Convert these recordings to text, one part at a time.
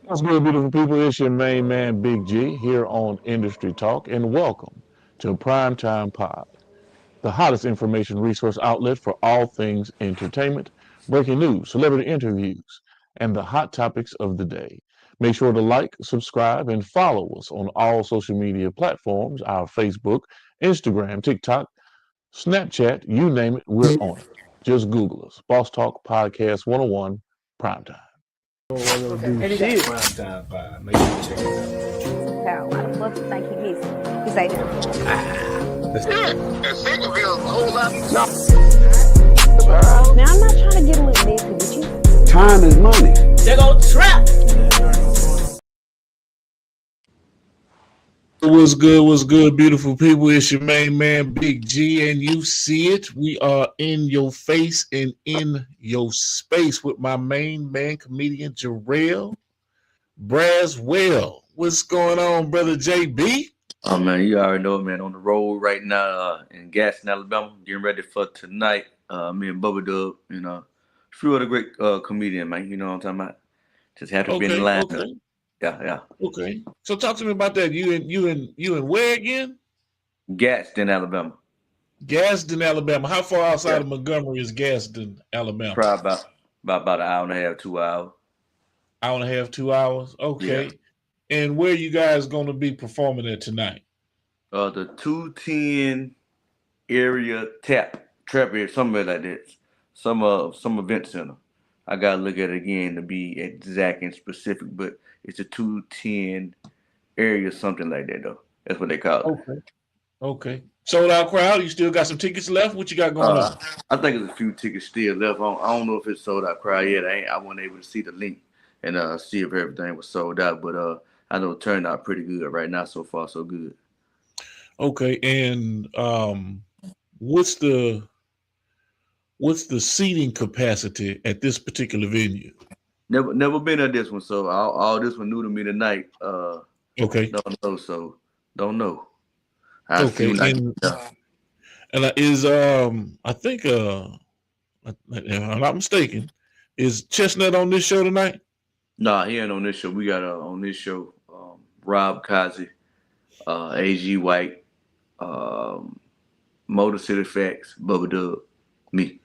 What's good, beautiful people? It's your main man, Big G, here on Industry Talk, and welcome to Primetime Pod, the hottest information resource outlet for all things entertainment, breaking news, celebrity interviews, and the hot topics of the day. Make sure to like, subscribe, and follow us on all social media platforms, our Facebook, Instagram, TikTok, Snapchat, you name it, we're on it. Just Google us. Boss Talk Podcast 101 Primetime. Okay. And he got prime time vibe. Make sure you check it Power. Why the fuck you think he missing? He's like, Yeah, and Centerville's a whole lot. now I'm not trying to get a little messy with you. Time is money. out. They go trap. What's good? What's good, beautiful people? It's your main man, Big G, and you see it. We are in your face and in your space with my main man, comedian Jarrell Braswell. What's going on, brother JB? Oh man, you already know, man. On the road right now in Gaston, Alabama, getting ready for tonight. Me and Bubba Dub, a few other great comedian, man. You know what I'm talking about? Just have to be in the line. Okay. Yeah. Okay. So talk to me about that. You in where again? Gaston, Alabama. Gaston, Alabama. How far outside of Montgomery is Gaston, Alabama? Probably about an hour and a half, 2 hours. Hour and a half, 2 hours. Okay. Yeah. And where you guys gonna be performing at tonight? The 210 area trap area, somewhere like that. Some event center. I gotta look at it again to be exact and specific, but it's a 210 area, something like that though. That's what they call it. Okay. Sold out crowd. You still got some tickets left? What you got going on? I think there's a few tickets still left. I don't know if it's sold out crowd yet. I wasn't able to see the link and see if everything was sold out, but I know it turned out pretty good right now. So far, so good. Okay. And what's the seating capacity at this particular venue? Never been at this one, so all this one new to me tonight. Okay. Don't know. Okay. And is I think if I'm not mistaken, is Chestnut on this show tonight? Nah, he ain't on this show. We got on this show Rob Kazi, AG White, Motor City Facts, Bubba Dub, me.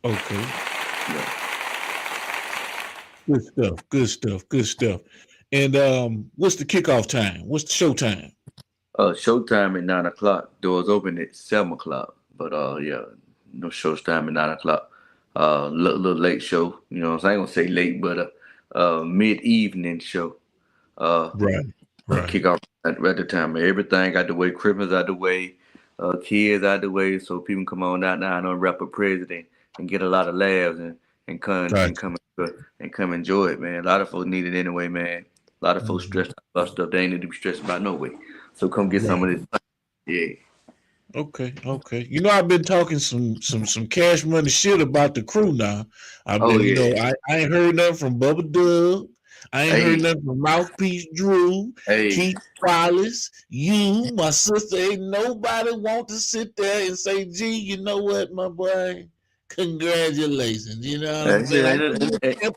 Okay. Yeah. Good stuff. And what's the kickoff time? What's the show time? Showtime at 9:00. Doors open at 7:00. But no showtime at 9:00. Little late show. You know, so I ain't gonna say late, but mid-evening show. Right. Kick off at the time. Everything out the way, Christmas out the way, kids out the way, so people can come on out now and rap a president and get a lot of laughs and come enjoy it, man. A lot of folks need it anyway, man. A lot of folks stressed about stuff they ain't need to be stressed about no way. So come get some of this. Yeah. Okay. You know, I've been talking some cash money shit about the crew now. I ain't heard nothing from Bubba Dub. I ain't heard nothing from Mouthpiece Drew, Keith Wallace, you, my sister. Ain't nobody want to sit there and say, gee, you know what, my boy? Congratulations. You know what I'm saying? Ain't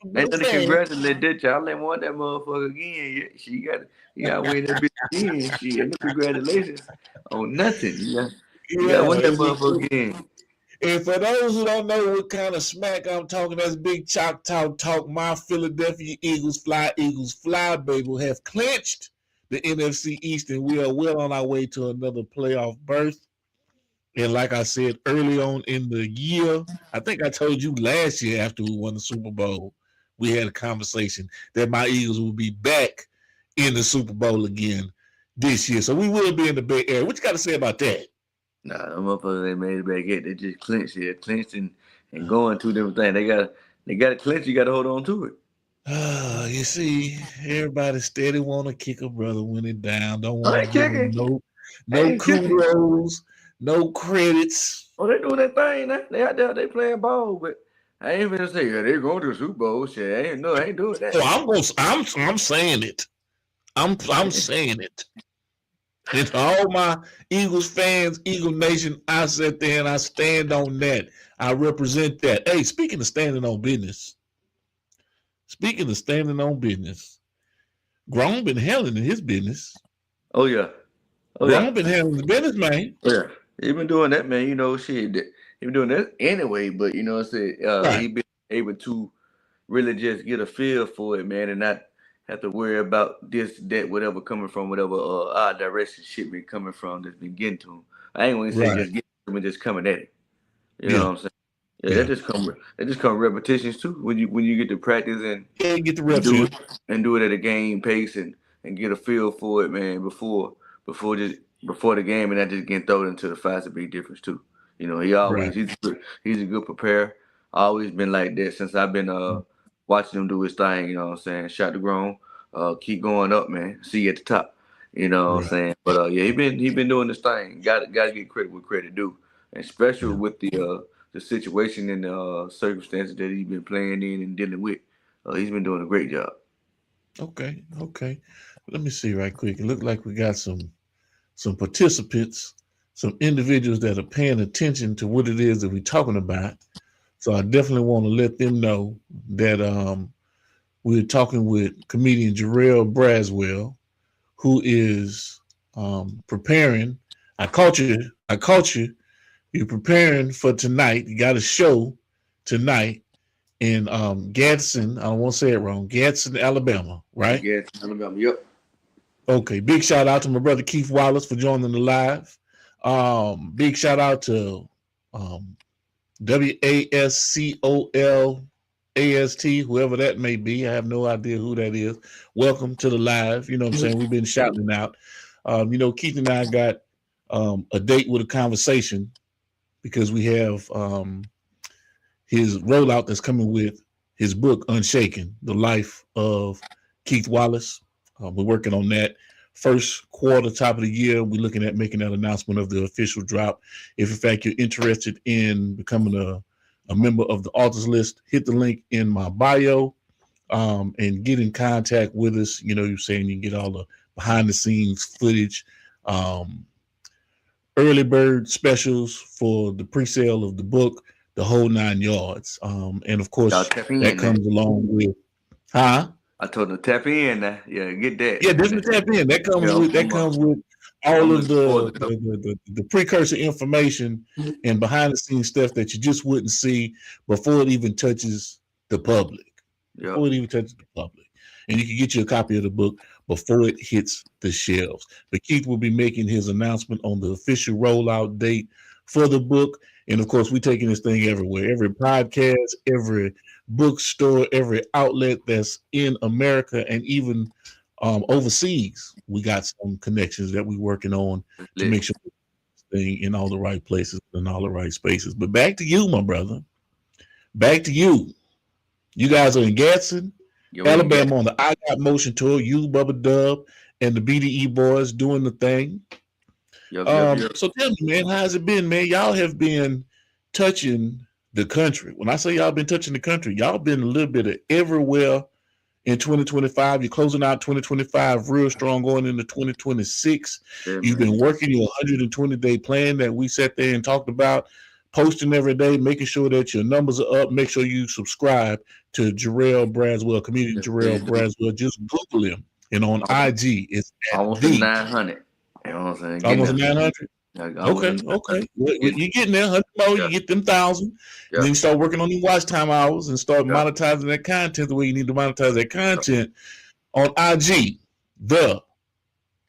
nothing congratulate that y'all ain't want that motherfucker again. You got to win that bitch again. Shit, congratulations on nothing. You got to win that motherfucker again. And for those who don't know what kind of smack I'm talking, that's Big Choctaw Talk. My Philadelphia Eagles fly, baby, have clinched the NFC East, and we are well on our way to another playoff berth. And like I said early on in the year, I think I told you last year after we won the Super Bowl, we had a conversation that my Eagles will be back in the Super Bowl again this year. So we will be in the Bay Area. What you got to say about that? Nah, them motherfuckers they made it back yet. They just clinched it. Clinched and going two different things. They got to clinch, you got to hold on to it. You see, everybody steady want to kick a brother when it down. Don't want to give him no kudos, no credits. Oh, they doing that thing now. They out there, they playing ball, but I ain't gonna say they're going to the Super Bowl. Shit, I ain't doing that. So I'm saying it. I'm saying it. And to all my Eagles fans, Eagle Nation, I sit there and I stand on that. I represent that. Hey, speaking of standing on business, Speaking of standing on business, Grown been handling his business. Oh yeah. Oh Grown yeah. been handling the business, man. Yeah. He been doing that, man. You know, shit. He been doing that anyway, but you know what I'm saying? Right. He been able to really just get a feel for it, man, and not have to worry about this, that, whatever coming from, whatever our direction shit been coming from that's been getting to him. I ain't want to say Right. just getting to him and just coming at it. You Yeah. know what I'm saying? Yeah, Yeah. that just come repetitions too. When you get to practice and Get the reps do in. it and do it at a game pace and get a feel for it, man, before the game, and not just getting thrown into the fire is a big difference too. You know, Right. he's a good preparer. Always been like that since I've been watching him do his thing, you know what I'm saying? Shot the grown, keep going up, man. See you at the top. You know what I'm Right. saying? But he been doing this thing. Gotta get credit where credit due. And especially Yeah. with the situation and the circumstances that he's been playing in and dealing with. He's been doing a great job. Okay. Let me see right quick. It looked like we got some participants, some individuals that are paying attention to what it is that we're talking about. So I definitely want to let them know that we're talking with comedian Jarrell Braswell, who is preparing. I caught you. You're preparing for tonight. You got a show tonight in Gadsden. I don't want to say it wrong. Gadsden, Alabama, right? Gadsden, Alabama. Yep. Okay. Big shout out to my brother Keith Wallace for joining the live. Big shout out to WASCOLAST, whoever that may be. I have no idea who that is. Welcome to the live. You know what I'm saying? We've been shouting out. Keith and I got a date with a conversation because we have his rollout that's coming with his book, Unshaken, The Life of Keith Wallace. We're working on that. First quarter, top of the year, we're looking at making that announcement of the official drop. If, in fact, you're interested in becoming a member of the authors list, hit the link in my bio and get in contact with us. You know, you're saying you can get all the behind-the-scenes footage, early bird specials for the pre-sale of the book, the whole 9 yards. And, of course, that comes along with, I told him to tap in now. Yeah, get that. Yeah, definitely tap in. That comes with all of the precursor information and behind the scenes stuff that you just wouldn't see before it even touches the public. Yep. Before it even touches the public. And you can get you a copy of the book before it hits the shelves. But Keith will be making his announcement on the official rollout date for the book. And of course, we're taking this thing everywhere. Every podcast, every bookstore, every outlet that's in America, and even overseas, we got some connections that we're working on to make sure we're staying in all the right places and all the right spaces. But back to you, my brother. Back to you. You guys are in Gadsden, Alabama on the I Got Motion tour. You, Bubba Dub, and the BDE boys doing the thing. Yep. So tell me, man, how's it been, man? Y'all have been touching the country. When I say y'all been touching the country, y'all been a little bit of everywhere in 2025. You're closing out 2025 real strong going into 2026. Yeah, you've been working your 120-day plan that we sat there and talked about, posting every day, making sure that your numbers are up. Make sure you subscribe to Jarrell Braswell, comedian Jarrell Braswell. Just Google him. And on IG, it's almost 900. You know what I'm saying? Almost 900? Okay. Well, you're getting there, 100 more, you get them 1,000. And then you start working on the watch time hours and start monetizing that content the way you need to monetize that content on IG. The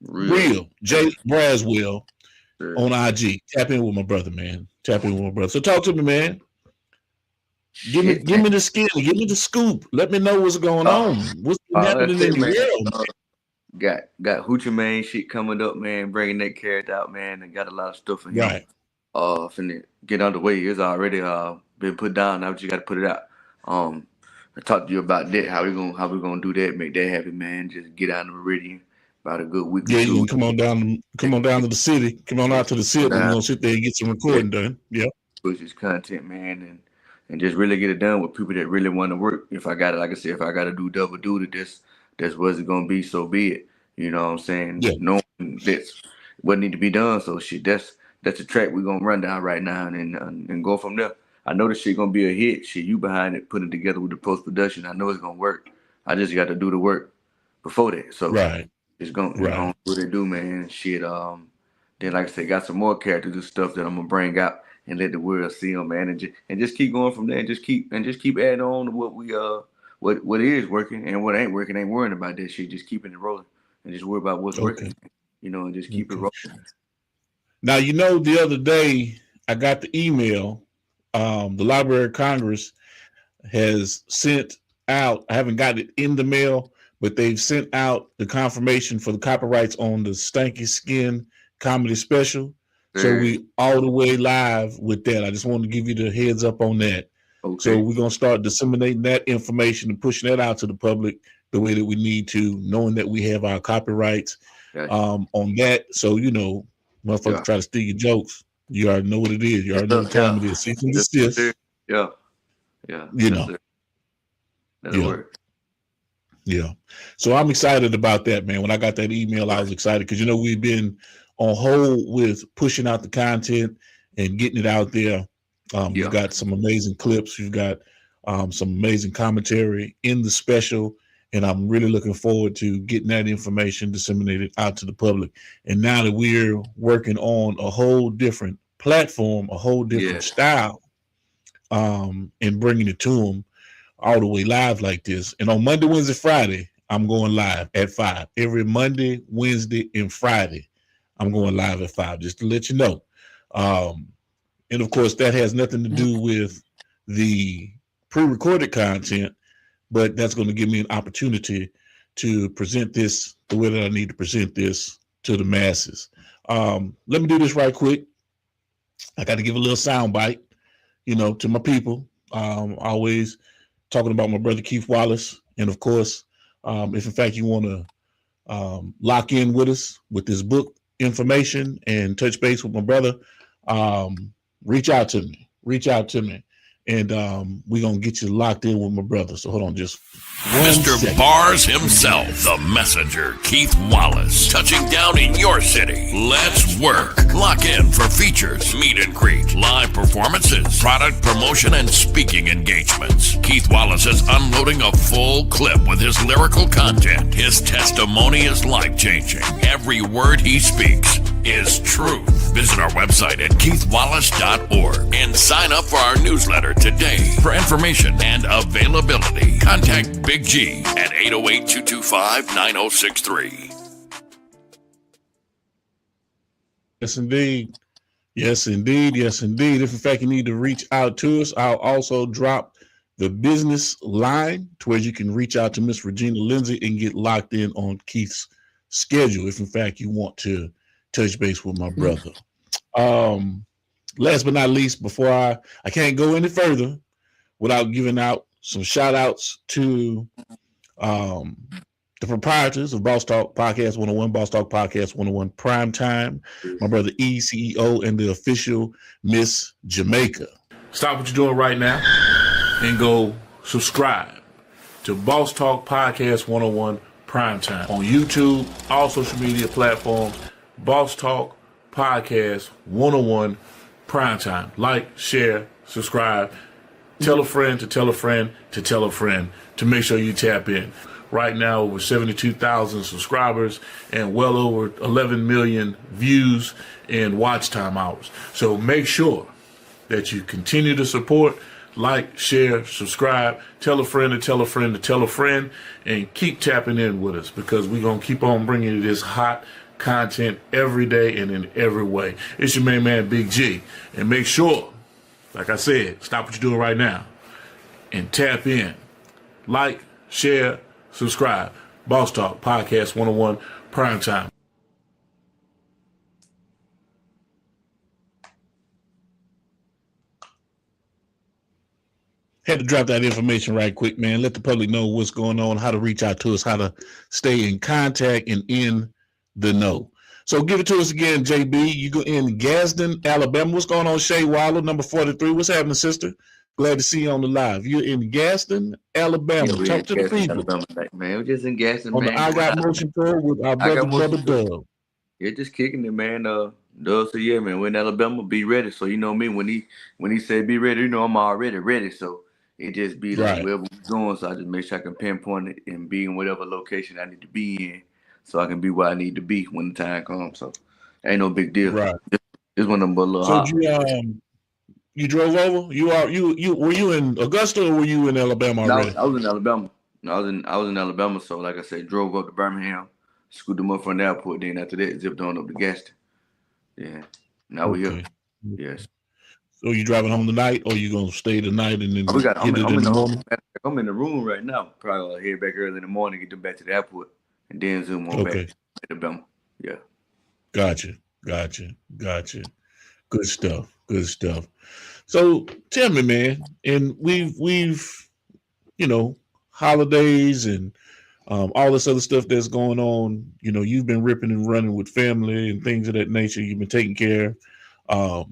real Jay Braswell on IG. Tap in with my brother, man. So talk to me, man. Give me the skill. Give me the scoop. Let me know what's going on. What's happening in the world? Got Hoochie Man shit coming up, man. Bringing that character out, man. And got a lot of stuff for him. Right. Finna get underway. It's already been put down. Now you got to put it out. I talked to you about that. How we gonna do that? Make that happen, man. Just get out of the Meridian about a good week. Yeah, you come on down to the city. Come on out to the city. We're gonna sit there and get some recording done. Yeah. Push this content, man, and just really get it done with people that really want to work. If I got it, like I said, if I got to do double duty, that's what it's gonna be. So be it. You know what I'm saying? Yeah. Knowing that's what need to be done. So shit, that's the track we're gonna run down right now and go from there. I know this shit gonna be a hit. Shit, you behind it, putting it together with the post production. I know it's gonna work. I just got to do the work before that. So it's gonna do what it do, man. Shit. Then like I said, got some more characters and stuff that I'm gonna bring out and let the world see them, man, and just keep going from there, and just keep adding on to what we what is working, and what ain't working. Ain't worrying about that shit. Just keeping it rolling, and just worry about what's working, and just keep it rolling. Now, the other day I got the email. The Library of Congress has sent out. I haven't got it in the mail, but they've sent out the confirmation for the copyrights on the Stanky Skin comedy special. So we all the way live with that. I just wanted to give you the heads up on that. Okay. So we're going to start disseminating that information and pushing that out to the public the way that we need to, knowing that we have our copyrights on that. So, motherfuckers try to steal your jokes. You already know what it is. You already know what time it is. Cease and desist. Yeah. That'll work. Yeah. So I'm excited about that, man. When I got that email, I was excited because, we've been on hold with pushing out the content and getting it out there. You've got some amazing clips. You've got some amazing commentary in the special. And I'm really looking forward to getting that information disseminated out to the public. And now that we're working on a whole different platform, a whole different style, and bringing it to them all the way live like this. And on Monday, Wednesday, Friday, I'm going live at 5. Every Monday, Wednesday, and Friday, I'm going live at 5, just to let you know. And of course, that has nothing to do with the pre-recorded content, but that's going to give me an opportunity to present this the way that I need to present this to the masses. Let me do this right quick. I got to give a little sound bite, to my people. Always talking about my brother Keith Wallace. And of course, if in fact you want to lock in with us with this book information and touch base with my brother, reach out to me. And we're going to get you locked in with my brother. So hold on just Mr. second. Bars himself, the messenger, Keith Wallace, touching down in your city. Let's work. Lock in for features, meet and greet, live performances, product promotion, and speaking engagements. Keith Wallace is unloading a full clip with his lyrical content. His testimony is life-changing. Every word he speaks is truth. Visit our website at keithwallace.org and sign up for our newsletter today. For information and availability, contact Big G at 808-225-9063. Yes, indeed. Yes, indeed. Yes, indeed. If in fact you need to reach out to us, I'll also drop the business line to where you can reach out to Miss Regina Lindsay and get locked in on Keith's schedule if in fact you want to touch base with my brother. Last but not least, before I can't go any further without giving out some shout outs to the proprietors of Boss Talk Podcast 101, Boss Talk Podcast 101 Prime Time, my brother E, CEO, and the official Miss Jamaica. Stop what you're doing right now and go subscribe to Boss Talk Podcast 101 Prime Time on YouTube, all social media platforms. Boss Talk Podcast 101 Prime Time. Like, share, subscribe. Tell a friend to tell a friend to tell a friend to make sure you tap in. Right now, over 72,000 subscribers and well over 11 million views and watch time hours. So make sure that you continue to support, like, share, subscribe, tell a friend to tell a friend to tell a friend, and keep tapping in with us because we're going to keep on bringing you this hot content every day and in every way. It's your main man, Big G. And make sure, like I said, stop what you're doing right now and tap in. Like, share, subscribe. Boss Talk Podcast 101 Prime Time. Had to drop that information right quick, man. Let the public know what's going on, how to reach out to us, how to stay in contact and in the know. So give it to us again, JB. You go in Gadsden, Alabama. What's going on, Shay Wilder, number 43? What's happening, sister? Glad to see you on the live. You're in Gadsden, Alabama. Talk to the people. Alabama, man. We're just in Gadsden, on man. the I Got Motion Pro with our brother Dub. You're just kicking it, man. Doug said, yeah, man, we're in Alabama, be ready. So you know me, when he said be ready, you know I'm already ready. So it just be like Right. wherever we're going, so I just make sure I can pinpoint it and be in whatever location I need to be in, so I can be where I need to be when the time comes. So ain't no big deal. Right. It's one of them little So hot. you drove over? You were you in Augusta or were you in Alabama No, already? I was in Alabama. I was in Alabama. So like I said, drove up to Birmingham, scooted them up from the airport. Then after that, zipped on up to Gaston. Yeah. Now we here. Okay. Yes. So you driving home tonight, or you gonna stay the night and then hit it I'm in in the the morning? I'm in the room right now. Probably gonna head back early in the morning, get them back to the airport, and then zoom on back Okay. to Alabama. Yeah. Gotcha. Good stuff. So tell me, man, and we've holidays and all this other stuff that's going on. You've been ripping and running with family and things of that nature. You've been taking care of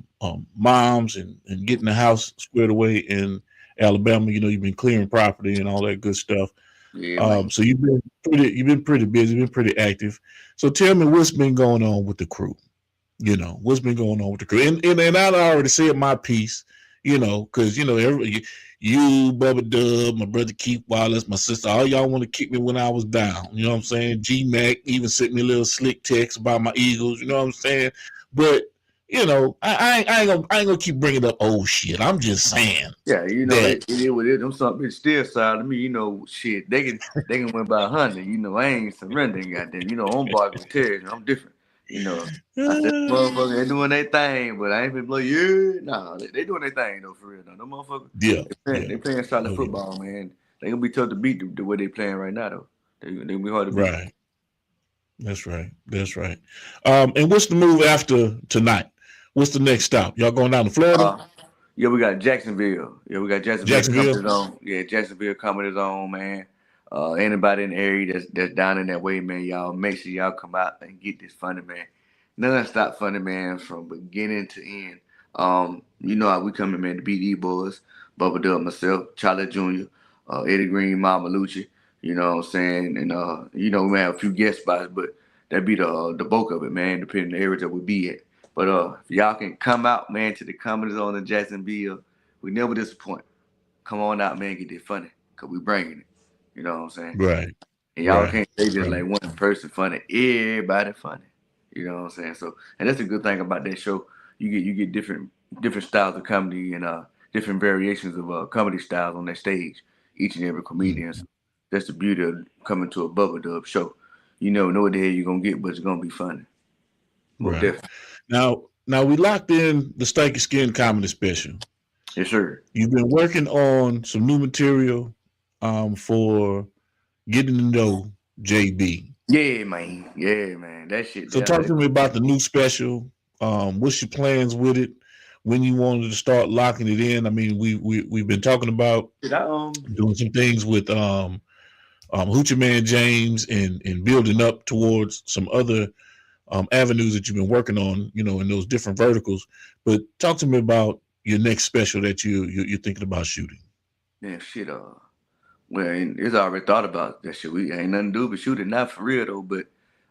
moms and getting the house squared away in Alabama. You've been clearing property and all that good stuff. Yeah, man. So you've been pretty busy, been pretty active. So tell me what's been going on with the crew. What's been going on with the crew, and I already said my piece. Because everybody, you, Bubba Dub, my brother Keith Wallace, my sister, all y'all want to kick me when I was down. You know what I'm saying? G Mac even sent me a little slick text about my Eagles. You know what I'm saying? But I ain't gonna keep bringing up old shit. I'm just saying. Yeah, that, it is what it is. Them something still side of me. Shit, they can win by 100. I ain't surrendering. Goddamn, I'm barking terrorists. I'm different. I said motherfuckers they doing their thing, but I ain't been blow. Yeah, nah, they doing their thing though, for real. Though, them motherfuckers. They playing solid football, man. They gonna be tough to beat the way they playing right now though. They gonna be hard to beat. Right. That's right. And what's the move after tonight? What's the next stop? Y'all going down to Florida? Yeah, we got Jacksonville. Yeah, we got Jacksonville coming on. Yeah, Jacksonville coming on, man. Anybody in the area that's down in that way, man, y'all make sure y'all come out and get this Funny Man. None stop Funny Man from beginning to end. You know how we coming, man, to beat these boys. Bubba Dub, myself, Charlie Jr., Eddie Green, Mama Lucci. You know what I'm saying? And we may have a few guest spots, but that be the bulk of it, man, depending on the area that we be at. But if y'all can come out, man, to the Comedy Zone in Jacksonville, we never disappoint. Come on out, man, get it funny, because we bringing it. You know what I'm saying? Right. And y'all can't say just like one person funny. Everybody funny. You know what I'm saying? So, and that's a good thing about that show. You get different styles of comedy and different variations of comedy styles on that stage. Each and every comedian. So that's the beauty of coming to a Bubba Dub show. You never know what the hell you're gonna get, but it's gonna be funny. Right. Definitely. Now we locked in the Stanky Skin comedy special. Yes, sir. You've been working on some new material for getting to know JB. Yeah, man. That shit. So talk to me about the new special. What's your plans with it? When you wanted to start locking it in? I mean, we've been talking about doing some things with Hoochie Man James and building up towards some other avenues that you've been working on, in those different verticals. But talk to me about your next special that you're thinking about shooting. Yeah, shit. Well, it's already thought about that shit. We ain't nothing to do but shoot it, not for real though. But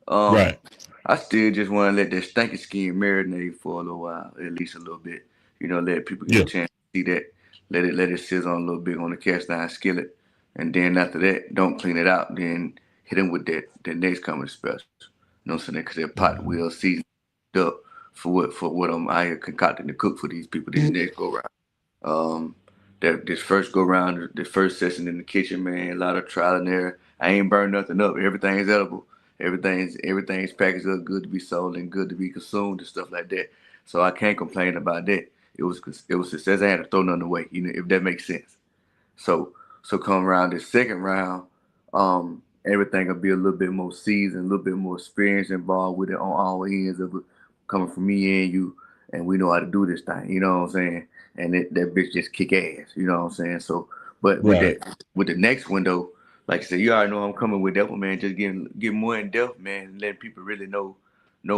right. I still just want to let that Stanky Skin marinate for a little while, at least a little bit. Let people get a chance to see that. Let it sizzle on a little bit on the cast iron skillet, and then after that, don't clean it out. Then hit them with that next comedy special. You know what I'm saying? Because that pot will seasoned up for what I'm out here concocting to cook for these people this next go round. This first go round, the first session in the kitchen, man, a lot of trial and error. I ain't burned nothing up. Everything's edible. Everything's packaged up, good to be sold and good to be consumed and stuff like that. So I can't complain about that. It was success. I had to throw nothing away, if that makes sense. So come around this second round, everything will be a little bit more seasoned, a little bit more experience involved with it on all ends of it, coming from me and you, and we know how to do this thing. You know what I'm saying? And that bitch just kick ass. You know what I'm saying? So, but with the next window, like I said, you already know I'm coming with that one, man. Just getting more in depth, man, and letting people really know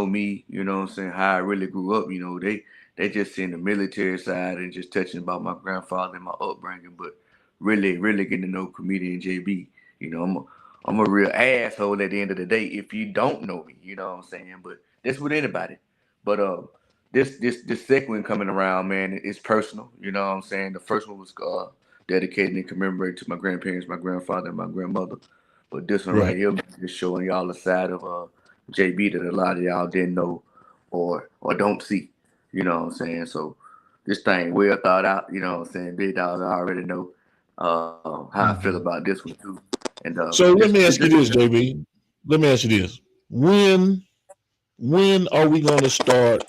me. You know what I'm saying? How I really grew up. They just seeing the military side and just touching about my grandfather and my upbringing, but really getting to know comedian JB. I'm a real asshole at the end of the day if you don't know me. You know what I'm saying? But that's with anybody. But this second one coming around, man, it's personal. You know what I'm saying? The first one was dedicated and commemorated to my grandparents, my grandfather, and my grandmother. But this one right here is showing y'all the side of JB that a lot of y'all didn't know or don't see. You know what I'm saying? So this thing well thought out. You know what I'm saying? Big dogs already know how I feel about this one too. And so let me ask you this, JB. Let me ask you this: when are we going to start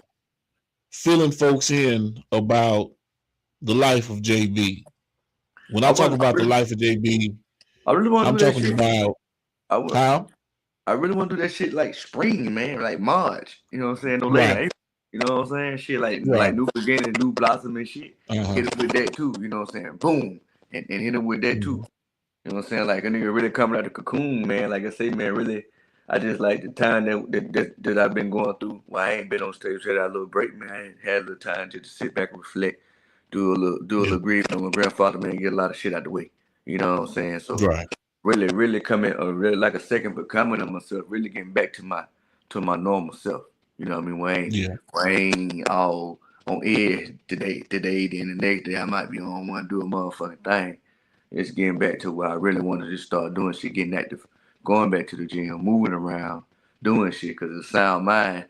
filling folks in about the life of JB? When I talk about the life of JB, I really want to I'm do that talking shit. about how. I really want to do that shit like spring, man, like March. You know what I'm saying? No later. Right. You know what I'm saying? Shit like Right. new beginning, new blossom and shit. Hit him with that too. You know what I'm saying? Boom, and hit him with that too. You know what I'm saying? Like a nigga really coming out the cocoon, man. Like I say, man, really, I just like the time that I've been going through. Well, I ain't been on stage, had a little break, man. I ain't had a little time just to sit back and reflect, do a little grieving on my grandfather, man, get a lot of shit out the way. You know what I'm saying? So really coming, really like a second becoming of myself, really getting back to my normal self. You know what I mean? I ain't all on edge today, then the next day I might be on one do a motherfucking thing. It's getting back to where I really want to just start doing shit, getting active, going back to the gym, moving around, doing shit. Because a sound mind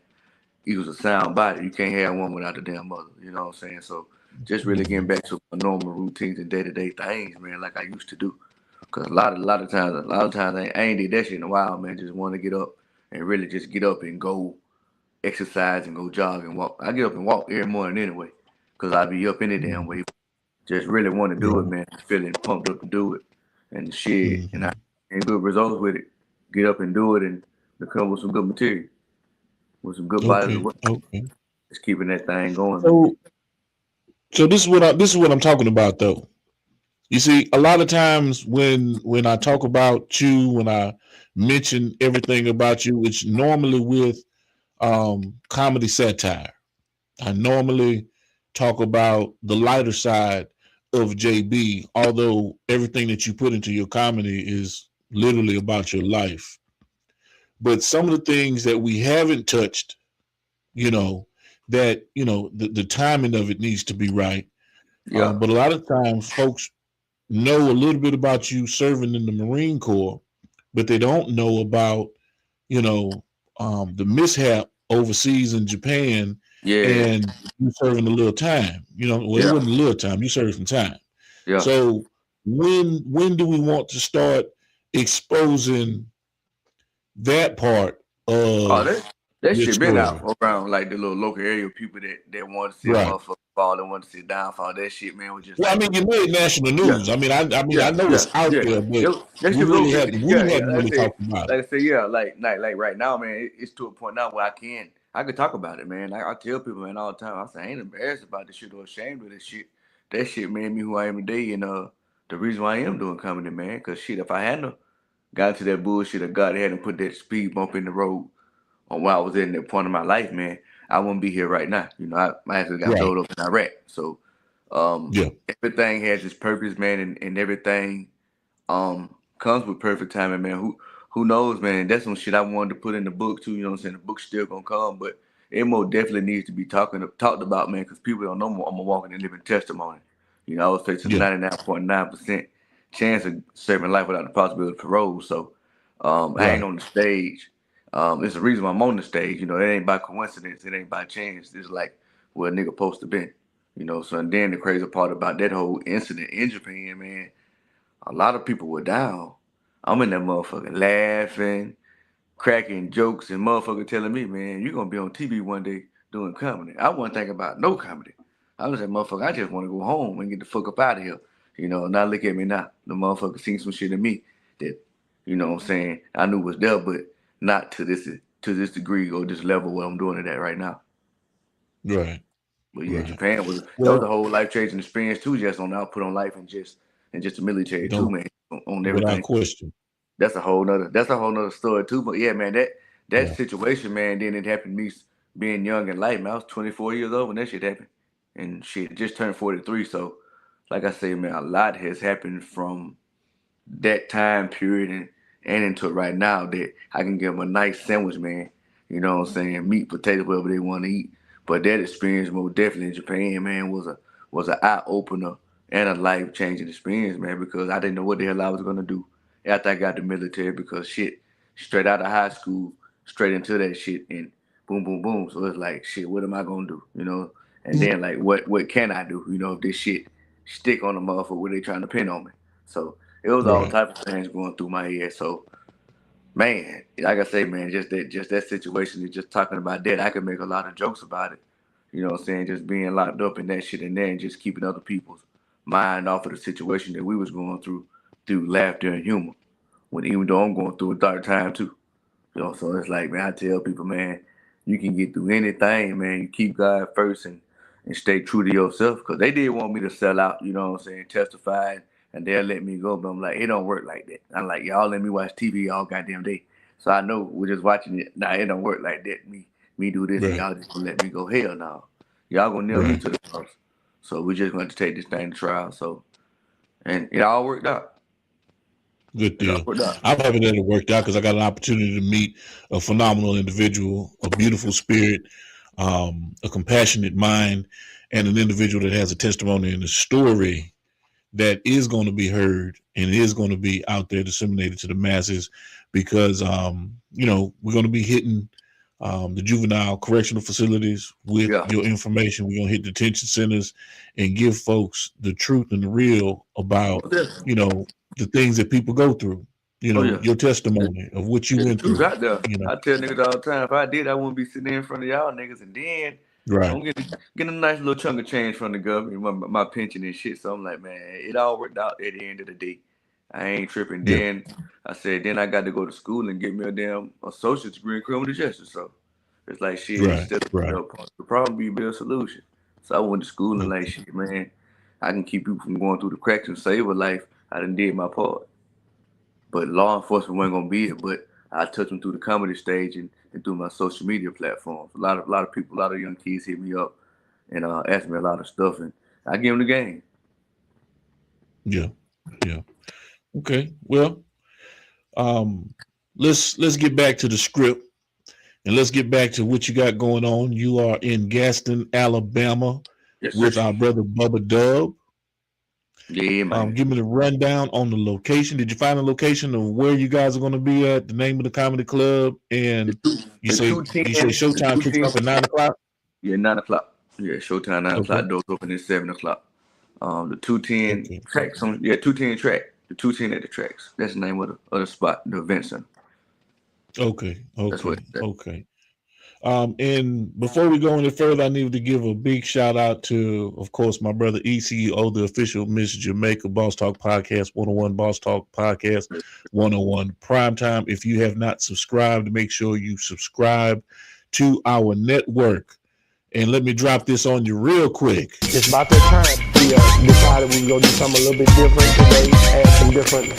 equals a sound body. You can't have one without the damn other. You know what I'm saying? So just really getting back to my normal routines and day-to-day things, man, like I used to do. Because a lot of times I ain't did that shit in a while, man. Just want to get up and really just get up and go exercise and go jog and walk. I get up and walk every morning anyway, because I be up any damn way. Just really want to do it, man. Feeling pumped up to do it and shit. And I get good results with it. Get up and do it and become with some good material. With some good bodies of work. Just keeping that thing going. So this is what I'm talking about though. You see, a lot of times when I talk about you, when I mention everything about you, it's normally with comedy satire. I normally talk about the lighter side of JB, although everything that you put into your comedy is literally about your life. But some of the things that we haven't touched, that the timing of it needs to be right. But a lot of times folks know a little bit about you serving in the Marine Corps, but they don't know about, the mishap overseas in Japan and you serving a little time. It wasn't a little time, you served some time. So when do we want to start exposing that part of that shit been out around like the little local area people that want to see a motherfucker fall and want to see downfall. That shit, man, was just. Well, I mean, you made national news. I mean, I know it's out there, but we really haven't really talked about it. Like I said, like right now, man, it's to a point now where I could talk about it, man. I tell people, man, all the time. I say I ain't embarrassed about this shit or ashamed of this shit. That shit made me who I am today, and the reason why I am doing comedy, man, because shit, if I hadn't got to that bullshit or God hadn't put that speed bump in the road on why I was in that point of my life, man, I wouldn't be here right now. I actually got blowed up in Iraq. So everything has its purpose, man, and everything comes with perfect timing, man. Who knows, man? That's some shit I wanted to put in the book too. You know what I'm saying? The book's still gonna come, but it most definitely needs to be talked about, man, because people don't know I'm a walking and living testimony. I was facing 99.9% chance of saving life without the possibility of parole. So I ain't on the stage. It's the reason why I'm on the stage. It ain't by coincidence. It ain't by chance. It's like where a nigga supposed to be. So and then the crazy part about that whole incident in Japan, man, a lot of people were down. I'm in that motherfucker laughing, cracking jokes, and motherfucker telling me, man, you're gonna be on TV one day doing comedy. I wasn't thinking about no comedy. I was that motherfucker, I just want to go home and get the fuck up out of here. Now look at me now. The motherfucker seen some shit in me that, what I'm saying, I knew was there, but not to this degree or this level where I'm doing it at right now. Right. But yeah, Japan that was a whole life changing experience too, just on output on life and just the military too, man. On everything. Without question. That's a whole nother story too. But yeah, man, that situation, man, then it happened to me being young in life, man. I was 24 years old when that shit happened. And shit, just turned 43. So like I say, man, a lot has happened from that time period and into right now that I can give them a nice sandwich, man. You know what I'm saying? Meat, potatoes, whatever they want to eat. But that experience, most definitely in Japan, man, was an eye opener and a life changing experience, man. Because I didn't know what the hell I was gonna do after I got the military. Because shit, straight out of high school, straight into that shit, and boom, boom, boom. So it's like, shit, what am I gonna do? You know? And then like, what can I do? You know, if this shit stick on the motherfucker, what they trying to pin on me? So it was all types of things going through my head. So, man, like I say, man, just that situation, is just talking about that, I could make a lot of jokes about it. You know what I'm saying? Just being locked up in that shit in there and just keeping other people's mind off of the situation that we was going through laughter and humor. Even though I'm going through a dark time too. You know, so it's like, man, I tell people, man, you can get through anything, man. You keep God first and stay true to yourself. Because they did want me to sell out, you know what I'm saying, testify, and they'll let me go. But I'm like, it don't work like that. I'm like, y'all let me watch TV all goddamn day. So I know we're just watching it. Nah, it don't work like that. Me do this and y'all just gonna let me go. Hell no. Y'all gonna nail me to the cross. So we're just going to take this thing to trial. So, and it all worked out. Good deal. I'm happy that it worked out because I got an opportunity to meet a phenomenal individual, a beautiful spirit, a compassionate mind, and an individual that has a testimony and a story that is going to be heard and is going to be out there disseminated to the masses because, you know, we're going to be hitting the juvenile correctional facilities with your information. We're going to hit detention centers and give folks the truth and the real about, you know, the things that people go through, you know, your testimony of what you went through. Out there. You know? I tell niggas all the time, if I did, I wouldn't be sitting in front of y'all niggas and then I'm getting a nice little chunk of change from the government, my pension and shit. So I'm like, man, it all worked out at the end of the day. I ain't tripping. Then I said, then I got to go to school and get me a damn associate's degree in criminal justice. So it's like shit, instead of the problem be a solution. So I went to school and like shit, man, I can keep people from going through the cracks and save a life. I done did my part. But law enforcement wasn't gonna be it, but I touch them through the comedy stage and through my social media platforms. A lot of people, a lot of young kids hit me up and ask me a lot of stuff, and I give them the game. Yeah. Okay. Well, let's get back to the script and let's get back to what you got going on. You are in Gaston, Alabama, with our brother Bubba Dub. Yeah, man. Give me the rundown on the location. Did you find the location of where you guys are going to be at? The name of the comedy club, and you say showtime kicks off at 9 o'clock. Yeah, 9 o'clock. Yeah, showtime 9 o'clock. Doors open at 7 o'clock. The 210 tracks on. Yeah, 210 track. The 210 at the tracks. That's the name of the spot. The event center. Okay. And before we go any further, I need to give a big shout out to, of course, my brother ECO, the official Miss Jamaica Boss Talk Podcast 101, Boss Talk Podcast 101 Primetime. If you have not subscribed, make sure you subscribe to our network. And let me drop this on you real quick. It's about that time. We decided we were going to do something a little bit different today, add some different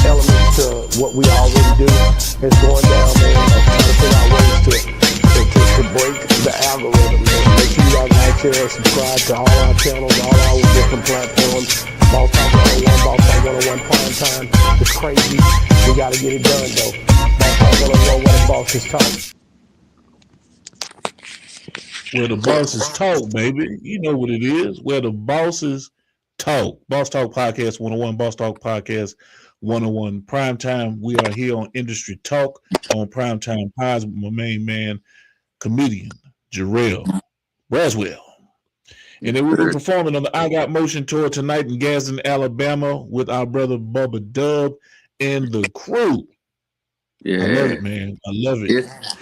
elements to what we already do. It's going down, man. I'm trying to figure out ways to break the algorithm, man. Make sure you guys like, share, and subscribe to all our channels, all our different platforms. Boss Talk 101, Boss Talk 101 Primetime. It's crazy. We got to get it done, though. Boss Talk 101, where the bosses talk. Where the bosses talk, baby. You know what it is. Where the bosses talk. Boss Talk Podcast 101, Boss Talk Podcast 101 Primetime. We are here on Industry Talk on Primetime Pies with my main man, comedian Jarrell Braswell. And then we'll be performing on the I Got Motion tour tonight in Gadsden, Alabama with our brother Bubba Dub and the crew. Yeah. I love it, man. I love it.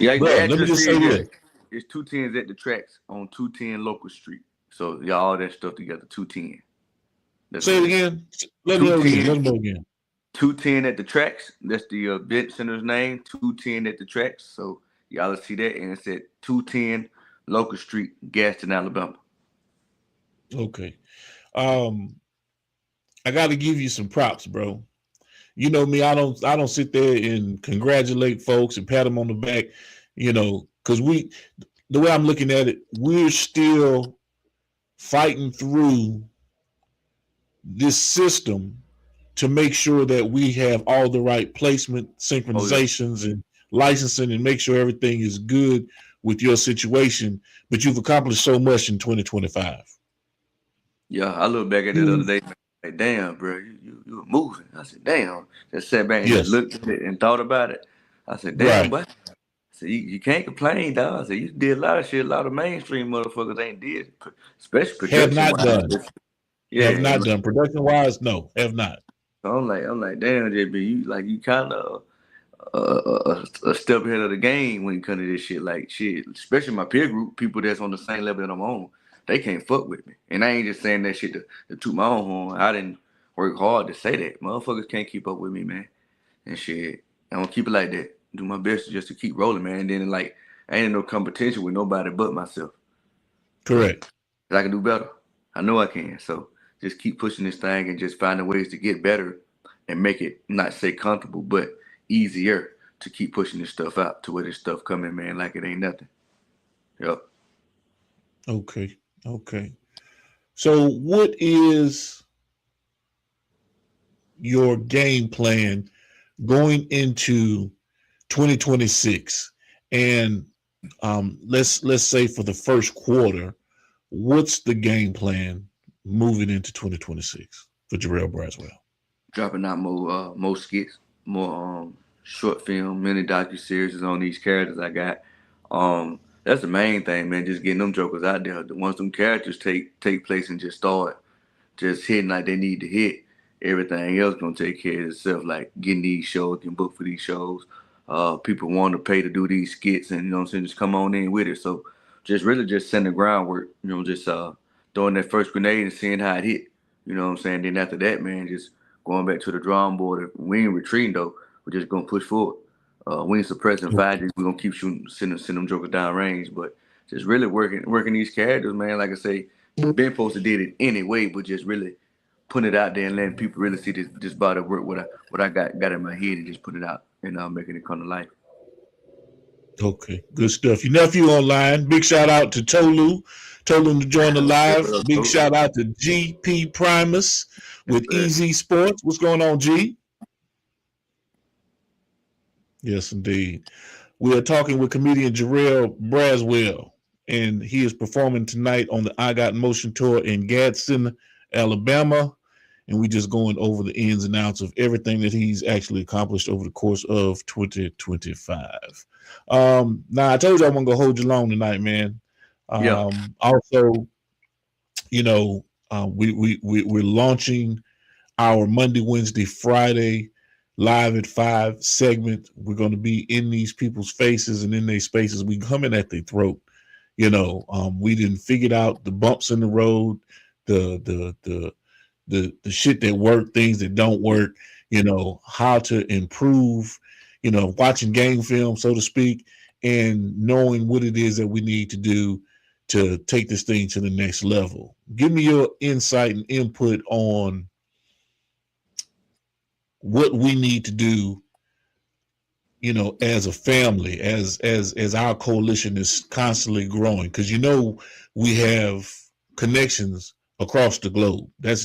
Let me just say this. It's 210s at the tracks on 210 Local Street. So y'all all that stuff together, 210. Say it again. Let me know again. 210 at the tracks. That's the event center's name. 210 at the tracks. So y'all see that, and it's at 210 Local Street, Gaston, Alabama. Okay. I got to give you some props, bro. You know me, I don't sit there and congratulate folks and pat them on the back, you know, because the way I'm looking at it, we're still fighting through this system to make sure that we have all the right placement, synchronizations, and licensing, and make sure everything is good with your situation, but you've accomplished so much in 2025. Yeah, I look back at it the other day, like, damn, bro, you were moving. I said, damn. Just sat back and just looked at it and thought about it. I said, damn, but I said, you can't complain, dog. I said, you did a lot of shit, a lot of mainstream motherfuckers ain't did, especially production. Have not done. Yeah, have not done. Production wise, no, have not. So I'm like, damn, JB, you kind of a step ahead of the game when you come to this shit. Like shit, especially my peer group, people that's on the same level that I'm on, they can't fuck with me. And I ain't just saying that shit to toot my own horn. I didn't work hard to say that. Motherfuckers can't keep up with me, man. And shit, I'm gonna keep it like that. Do my best just to keep rolling, man. And then like, I ain't in no competition with nobody but myself. Correct. I can do better. I know I can. So just keep pushing this thing and just finding ways to get better and make it not say comfortable, but easier to keep pushing this stuff out to where this stuff coming, man, like it ain't nothing. Yep. Okay. So what is your game plan going into 2026? And let's say for the first quarter, what's the game plan moving into 2026 for Jarrell Braswell? Dropping out more skits, more short film, mini docu-series on these characters I got. That's the main thing, man, just getting them jokers out there. Once them characters take place and just start just hitting like they need to hit, everything else gonna take care of itself, like getting these shows, getting booked for these shows. People want to pay to do these skits and, you know what I'm saying, just come on in with it. So just really just setting the groundwork, you know, just throwing that first grenade and seeing how it hit. You know what I'm saying? Then after that, man, just going back to the drawing board. We ain't retreating though. We're just gonna push forward. We ain't suppressing 5G. We're gonna keep shooting, send them jokers down range. But just really working these characters, man. Like I say, Ben Poster did it anyway, but just really putting it out there and letting people really see this body of work, what I got in my head, and just put it out and making it come to life. Okay, good stuff. Your nephew online. Big shout out to Tolu. Told him to join the live. Big shout out to GP Primus with Easy Sports. What's going on, G? Yes, indeed. We are talking with comedian Jarrell Braswell, and he is performing tonight on the I Got Motion tour in Gadsden, Alabama. And we just going over the ins and outs of everything that he's actually accomplished over the course of 2025. Now, I told you I'm going to go hold you long tonight, man. Also, you know, we're launching our Monday, Wednesday, Friday live at 5 segment. We're going to be in these people's faces and in their spaces. We coming at their throat. You know, we didn't figure out the bumps in the road, the shit that work, things that don't work, you know, how to improve, you know, watching game film, so to speak, and knowing what it is that we need to do to take this thing to the next level. Give me your insight and input on what we need to do, you know, as a family, as our coalition is constantly growing, because, you know, we have connections across the globe. I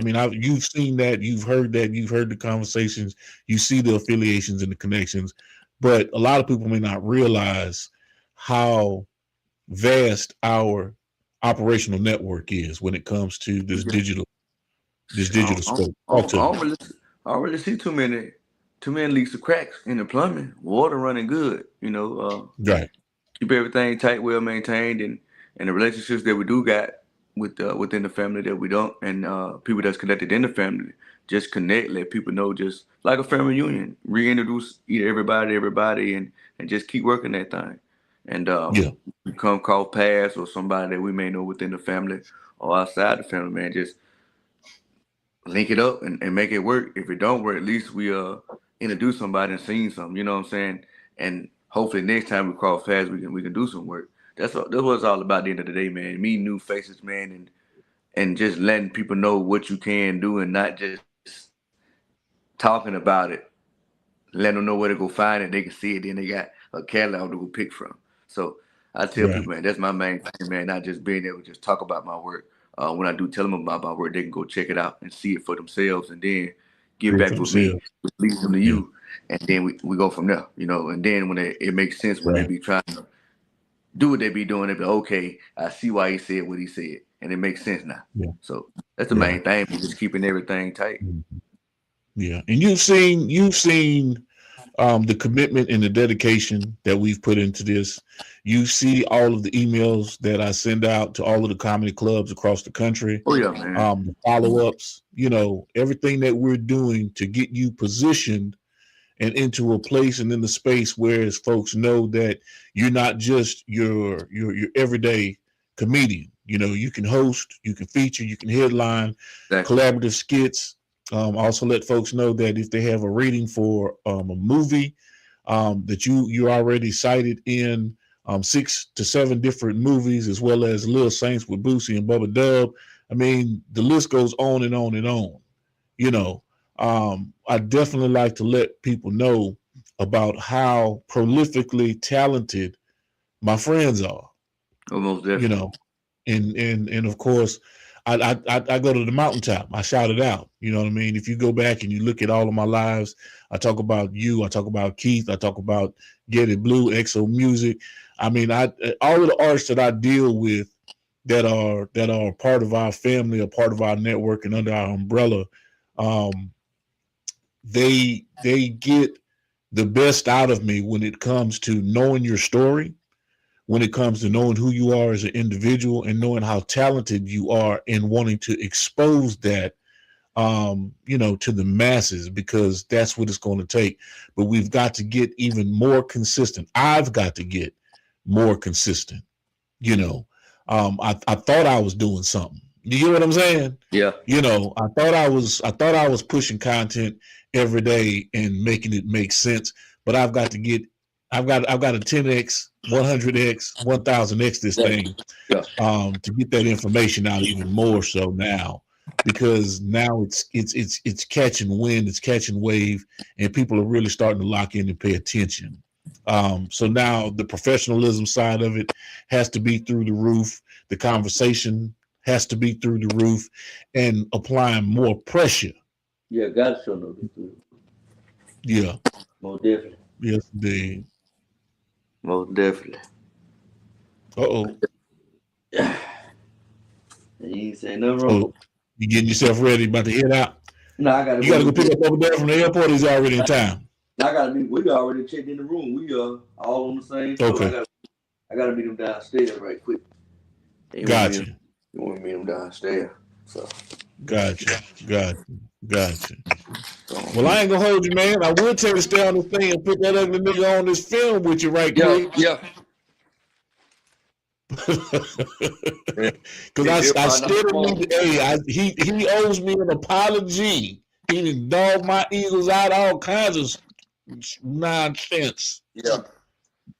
mean, you've seen that, you've heard the conversations, you see the affiliations and the connections, but a lot of people may not realize how vast our operational network is when it comes to this digital scope. I don't really see too many leaks of cracks in the plumbing. Water running good, you know. Right. Keep everything tight, well maintained, and the relationships that we do got with within the family that we don't, and people that's connected in the family, just connect, let people know, just like a family reunion, reintroduce everybody, and just keep working that thing. And come call paths or somebody that we may know within the family or outside the family, man, just link it up and make it work. If it don't work, at least we introduce somebody and seen something, you know what I'm saying? And hopefully next time we cross paths, we can do some work. That's what it's all about at the end of the day, man. Meeting new faces, man, and just letting people know what you can do and not just talking about it. Let them know where to go find it. They can see it. Then they got a catalog to go pick from. So I tell people, man, that's my main thing, man, not just being able to just talk about my work. When I do tell them about my work, they can go check it out and see it for themselves and then get back with me, lead them to you. And then we go from there, you know. And then when it makes sense when they be trying to do what they be doing. They be okay. I see why he said what he said, and it makes sense now. Yeah. So that's the main thing. Just keeping everything tight. Yeah, and you've seen the commitment and the dedication that we've put into this. You see all of the emails that I send out to all of the comedy clubs across the country. Oh yeah, man. The follow-ups, everything that we're doing to get you positioned and into a place and in the space where folks know that you're not just your everyday comedian. You can host, you can feature, you can headline, collaborative skits. Also let folks know that if they have a rating for a movie that you're already cited in 6 to 7 different movies, as well as Lil Saints with Boosie and Bubba Dub. I mean, the list goes on and on and on. I definitely like to let people know about how prolifically talented my friends are. Almost definitely. And of course, I go to the mountaintop. I shout it out. You know what I mean? If you go back and you look at all of my lives, I talk about you. I talk about Keith. I talk about Get It Blue, EXO Music. I mean, all of the artists that I deal with that are part of our family, a part of our network, and under our umbrella, they get the best out of me when it comes to knowing your story, when it comes to knowing who you are as an individual, and knowing how talented you are, and wanting to expose that, to the masses, because that's what it's going to take. But we've got to get even more consistent. I've got to get more consistent. I thought I was doing something. You hear what I'm saying? Yeah. I thought I was pushing content every day and making it make sense, but I've got a 10x, 100x, 1000x this thing, to get that information out even more so now, because now it's catching wind, it's catching wave, and people are really starting to lock in and pay attention. So now the professionalism side of it has to be through the roof. The conversation has to be through the roof, and applying more pressure. Yeah, gotta show no through. Yeah. Most definitely. Yes, indeed. Most definitely. Uh-oh. Yeah. You ain't saying nothing wrong. Oh, you getting yourself ready, about to head out? No, you gotta go pick up over there from the airport. He's already in town. We already checked in the room. We are all on the same floor. Okay. I gotta meet him downstairs right quick. Gotcha. You want to meet him downstairs. So Gotcha. Well, I ain't gonna hold you, man. I would tell you to stay on this thing and put that ugly nigga on this film with you right quick. Yeah. Because I still need. Hey, he owes me an apology. He done dogged my Eagles out, all kinds of nonsense. Yeah.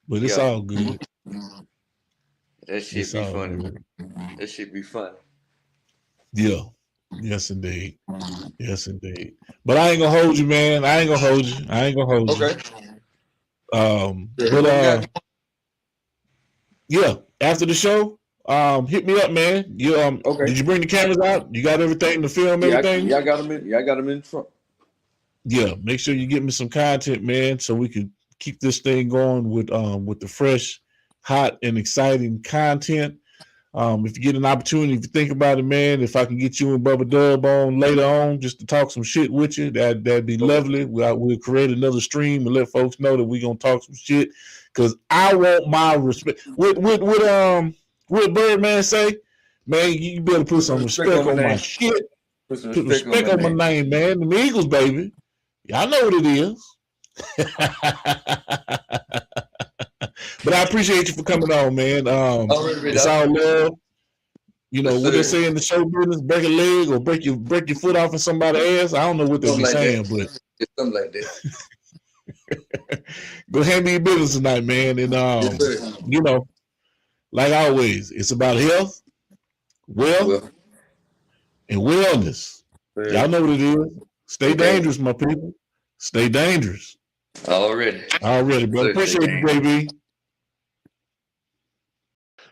But it's all good. That shit be funny. Good. That shit be fun. Yeah. Yes, indeed. Yes, indeed. But I ain't gonna hold you, man. I ain't gonna hold you. Okay. Yeah. After the show, hit me up, man. You okay. Did you bring the cameras out? You got everything to film everything? I got them in the front. Yeah. Make sure you get me some content, man, so we can keep this thing going with the fresh, hot, and exciting content. If you get an opportunity, if you think about it, man, if I can get you and Bubba Dub on later on just to talk some shit with you, that'd be lovely. We'll create another stream and let folks know that we're gonna talk some shit, because I want my respect. What Birdman say? Man, you better put some respect on my shit. Put respect on my name, man. The Eagles, baby. Y'all know what it is. But I appreciate you for coming on, man. It's all love. What they say in the show business, break a leg or break your foot off in somebody's ass. I don't know what they be saying, but it's something like that. Go handle your business tonight, man. And like always, it's about health, wealth, and wellness. Y'all know what it is. Stay dangerous, my people. Stay dangerous. Already, bro. Appreciate you, baby.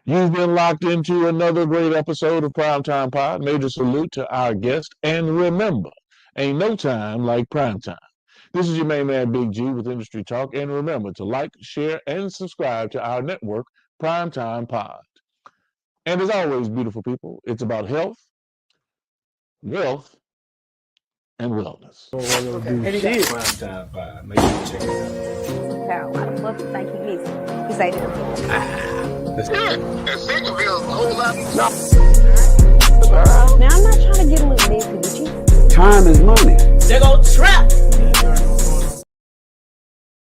You've been locked into another great episode of Primetime Pod. Major salute to our guest. And remember, ain't no time like primetime. This is your main man, Big G, with Industry Talk. And remember to like, share, and subscribe to our network, Primetime Pod. And as always, beautiful people, it's about health, wealth, and wellness. Primetime Pod. Make sure you check it out. Got a lot of love to thank he gets. Because I do. And Centerville's a whole lot. Now, I'm not trying to get a little messy with you. Time is money. They go trap.